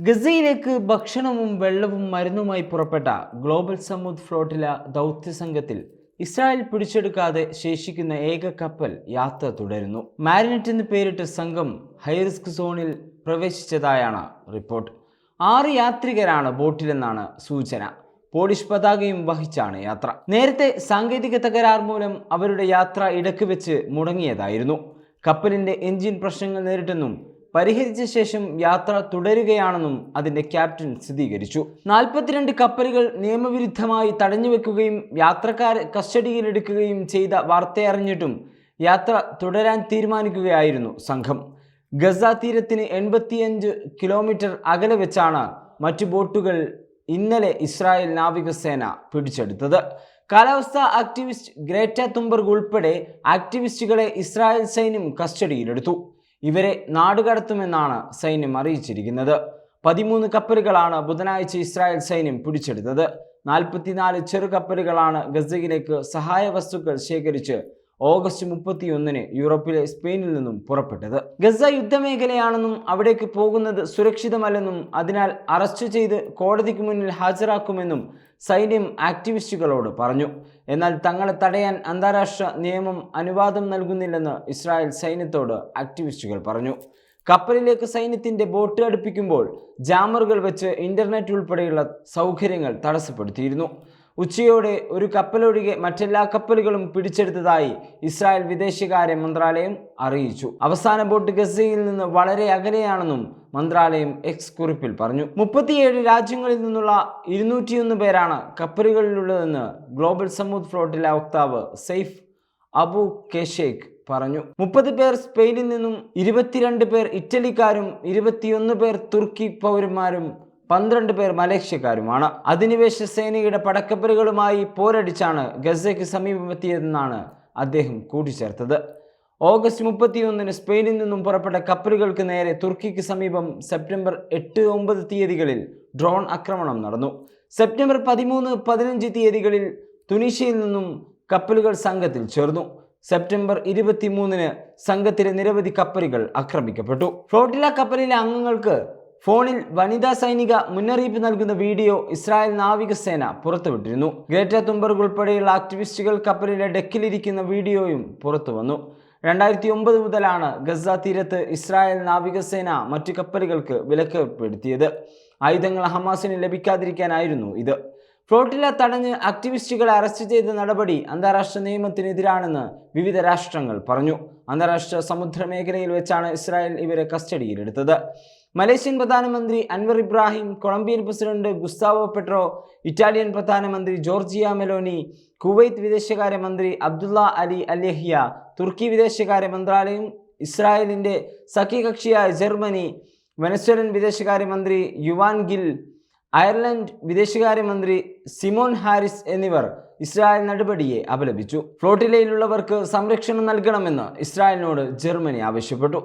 ഗസയിലേക്ക് ഭക്ഷണവും വെള്ളവും മരുന്നുമായി പുറപ്പെട്ട ഗ്ലോബൽ സമൂദ് ഫ്ലോട്ടില ദൗത്യസംഘത്തിൽ ഇസ്രായേൽ പിടിച്ചെടുക്കാതെ ശേഷിക്കുന്ന ഏക കപ്പൽ യാത്ര തുടരുന്നു. മാരിനെറ്റ് എന്ന് പേരിട്ട സംഘം ഹൈറിസ്ക് സോണിൽ പ്രവേശിച്ചതായാണ് റിപ്പോർട്ട്. 6 യാത്രികരാണ് ബോട്ടിലെന്നാണ് സൂചന. പോളിഷ് പതാകയും വഹിച്ചാണ് യാത്ര. നേരത്തെ സാങ്കേതിക തകരാർ മൂലം അവരുടെ യാത്ര ഇടയ്ക്ക് വെച്ച് മുടങ്ങിയതായിരുന്നു. കപ്പലിന്റെ എഞ്ചിൻ പ്രശ്നങ്ങൾ നേരിട്ടെന്നും പരിഹരിച്ച ശേഷം യാത്ര തുടരുകയാണെന്നും അതിന്റെ ക്യാപ്റ്റൻ സ്ഥിരീകരിച്ചു. 42 കപ്പലുകൾ നിയമവിരുദ്ധമായി തടഞ്ഞുവെക്കുകയും യാത്രക്കാരെ കസ്റ്റഡിയിലെടുക്കുകയും ചെയ്ത വാർത്തയറിഞ്ഞിട്ടും യാത്ര തുടരാൻ തീരുമാനിക്കുകയായിരുന്നു സംഘം. ഗസ തീരത്തിന് 85 കിലോമീറ്റർ അകലെ വെച്ചാണ് മറ്റു ബോട്ടുകൾ ഇന്നലെ ഇസ്രായേൽ നാവികസേന പിടിച്ചെടുത്തത്. കാലാവസ്ഥാ ആക്ടിവിസ്റ്റ് ഗ്രേറ്റ തുംബർഗ് ഉൾപ്പെടെ ആക്ടിവിസ്റ്റുകളെ ഇസ്രായേൽ സൈന്യം കസ്റ്റഡിയിലെടുത്തു. ഇവരെ നാടുകടത്തുമെന്നാണ് സൈന്യം അറിയിച്ചിരിക്കുന്നത്. 13 കപ്പലുകളാണ് ബുധനാഴ്ച ഇസ്രായേൽ സൈന്യം പിടിച്ചെടുത്തത്. 44 ചെറുകപ്പലുകളാണ് ഗസയിലേക്ക് സഹായ വസ്തുക്കൾ ശേഖരിച്ച് ഓഗസ്റ്റ് 31-ന് യൂറോപ്പിലെ സ്പെയിനിൽ നിന്നും പുറപ്പെട്ടത്. ഗസ യുദ്ധമേഖലയാണെന്നും അവിടേക്ക് പോകുന്നത് സുരക്ഷിതമല്ലെന്നും അതിനാൽ അറസ്റ്റ് ചെയ്ത് കോടതിക്ക് മുന്നിൽ ഹാജരാക്കുമെന്നും സൈന്യം ആക്ടിവിസ്റ്റുകളോട് പറഞ്ഞു. എന്നാൽ തങ്ങളെ തടയാൻ അന്താരാഷ്ട്ര നിയമം അനുവാദം നൽകുന്നില്ലെന്ന് ഇസ്രായേൽ സൈന്യത്തോട് ആക്ടിവിസ്റ്റുകൾ പറഞ്ഞു. കപ്പലിലേക്ക് സൈന്യത്തിന്റെ ബോട്ട് അടുപ്പിക്കുമ്പോൾ ജാമറുകൾ വെച്ച് ഇന്റർനെറ്റ് ഉൾപ്പെടെയുള്ള സൗകര്യങ്ങൾ തടസ്സപ്പെടുത്തിയിരുന്നു. ഉച്ചയോടെ ഒരു കപ്പലൊഴികെ മറ്റെല്ലാ കപ്പലുകളും പിടിച്ചെടുത്തതായി ഇസ്രായേൽ വിദേശകാര്യ മന്ത്രാലയം അറിയിച്ചു. അവസാന ബോട്ട് ഗസയിൽ നിന്ന് വളരെ അകലെയാണെന്നും മന്ത്രാലയം എക്സ് കുറിപ്പിൽ പറഞ്ഞു. 37 രാജ്യങ്ങളിൽ നിന്നുള്ള 201 പേരാണ് കപ്പലുകളിലുള്ളതെന്ന് ഗ്ലോബൽ സമൂദ് ഫ്ലോട്ടില വക്താവ് സെയ്ഫ് അബു കെഷേഖ് പറഞ്ഞു. 30 പേർ സ്പെയിനിൽ നിന്നും 22 പേർ ഇറ്റലിക്കാരും 21 പേർ തുർക്കി പൗരന്മാരും 12 പേർ മലേഷ്യക്കാരുമാണ്. അധിനിവേശ സേനയുടെ പടക്കപ്പലുകളുമായി പോരടിച്ചാണ് ഗസയ്ക്ക് സമീപമെത്തിയതെന്നാണ് അദ്ദേഹം കൂട്ടിച്ചേർത്തത്. ഓഗസ്റ്റ് 31-ന് സ്പെയിനിൽ നിന്നും പുറപ്പെട്ട കപ്പലുകൾക്ക് നേരെ തുർക്കിക്ക് സമീപം സെപ്റ്റംബർ 8-9 തീയതികളിൽ ഡ്രോൺ ആക്രമണം നടന്നു. സെപ്റ്റംബർ 13-15 തീയതികളിൽ തുനീഷ്യയിൽ നിന്നും കപ്പലുകൾ സംഘത്തിൽ ചേർന്നു. സെപ്റ്റംബർ 23-ന് സംഘത്തിലെ നിരവധി കപ്പലുകൾ ആക്രമിക്കപ്പെട്ടു. ഫ്ലോട്ടില കപ്പലിലെ അംഗങ്ങൾക്ക് ഫോണിൽ വനിതാ സൈനിക മുന്നറിയിപ്പ് നൽകുന്ന വീഡിയോ ഇസ്രായേൽ നാവികസേന പുറത്തുവിട്ടിരുന്നു. ഗ്രേറ്റ തുംബർഗ് ഉൾപ്പെടെയുള്ള ആക്ടിവിസ്റ്റുകൾ കപ്പലിലെ ഡെക്കിലിരിക്കുന്ന വീഡിയോയും പുറത്തുവന്നു. 2009 മുതലാണ് ഗസ തീരത്ത് ഇസ്രായേൽ നാവികസേന മറ്റു കപ്പലുകൾക്ക് വിലക്കേർപ്പെടുത്തിയത്. ആയുധങ്ങൾ ഹമാസിന് ലഭിക്കാതിരിക്കാനായിരുന്നു ഇത്. ഫ്ലോട്ടില തടഞ്ഞ് ആക്ടിവിസ്റ്റുകളെ അറസ്റ്റ് ചെയ്ത നടപടി അന്താരാഷ്ട്ര നിയമത്തിനെതിരാണെന്ന് വിവിധ രാഷ്ട്രങ്ങൾ പറഞ്ഞു. അന്താരാഷ്ട്ര സമുദ്ര മേഖലയിൽ വെച്ചാണ് ഇസ്രായേൽ ഇവരെ കസ്റ്റഡിയിലെടുത്തത്. മലേഷ്യൻ പ്രധാനമന്ത്രി Anwar Ibrahim, Colombian president Gustavo Petro, Italian പ്രധാനമന്ത്രി ജോർജിയ മെലോനി, കുവൈത്ത് വിദേശകാര്യമന്ത്രി അബ്ദുള്ള അലി അൽയഹിയ, തുർക്കി വിദേശകാര്യ മന്ത്രാലയം, ഇസ്രായേലിന്റെ സഖ്യകക്ഷിയായ ജർമ്മനി, വെനസ്വേലൻ വിദേശകാര്യമന്ത്രി യുവാൻ ഗിൽ, അയർലൻഡ് വിദേശകാര്യമന്ത്രി സിമോൺ ഹാരിസ് എന്നിവർ ഇസ്രായേൽ നടപടിയെ അപലപിച്ചു. ഫ്ലോട്ടിലയിലുള്ളവർക്ക് സംരക്ഷണം നൽകണമെന്ന് ഇസ്രായേലിനോട് ജർമ്മനി ആവശ്യപ്പെട്ടു.